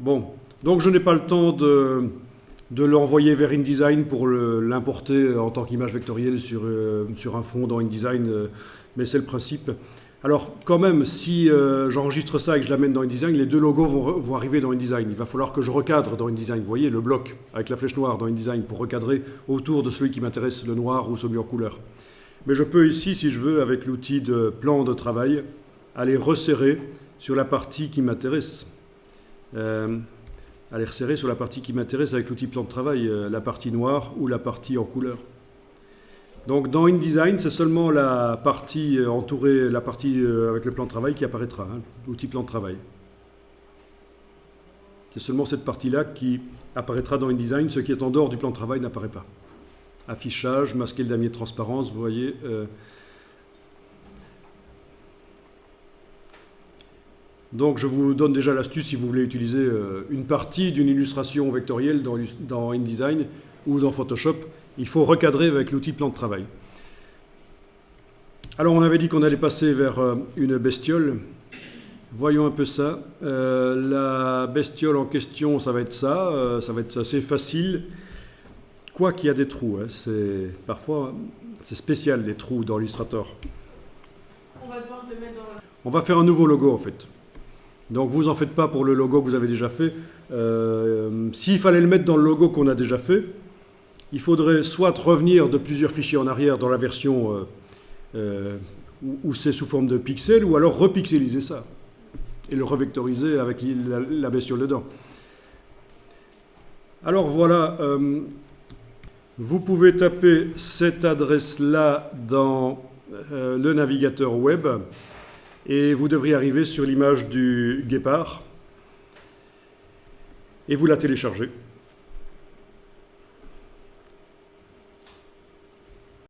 Bon, donc je n'ai pas le temps de l'envoyer vers InDesign pour l'importer en tant qu'image vectorielle sur un fond dans InDesign, mais c'est le principe. Alors quand même, si j'enregistre ça et que je l'amène dans InDesign, les deux logos vont arriver dans InDesign. Il va falloir que je recadre dans InDesign. Vous voyez, le bloc avec la flèche noire dans InDesign pour recadrer autour de celui qui m'intéresse, le noir ou celui en couleur. Mais je peux ici, si je veux, avec l'outil de plan de travail, aller resserrer sur la partie qui m'intéresse. Aller resserrer sur la partie qui m'intéresse avec l'outil plan de travail, la partie noire ou la partie en couleur. Donc dans InDesign, c'est seulement la partie entourée, la partie avec le plan de travail qui apparaîtra, hein, l'outil plan de travail. C'est seulement cette partie-là qui apparaîtra dans InDesign, ce qui est en dehors du plan de travail n'apparaît pas. Affichage, masquer le damier de transparence, vous voyez. Donc je vous donne déjà l'astuce si vous voulez utiliser une partie d'une illustration vectorielle dans InDesign ou dans Photoshop. Il faut recadrer avec l'outil plan de travail. Alors on avait dit qu'on allait passer vers une bestiole. Voyons un peu ça. La bestiole en question, ça va être ça. Ça va être assez facile. Quoi qu'il y a des trous. Hein. Parfois, c'est spécial les trous dans Illustrator. On va devoir le mettre dans... On va faire un nouveau logo en fait. Donc vous en faites pas pour le logo que vous avez déjà fait. S'il fallait le mettre dans le logo qu'on a déjà fait, il faudrait soit revenir de plusieurs fichiers en arrière dans la version où c'est sous forme de pixels, ou alors repixeliser ça et le revectoriser avec la bestiole dedans. Alors voilà, vous pouvez taper cette adresse-là dans le navigateur web et vous devriez arriver sur l'image du guépard et vous la téléchargez.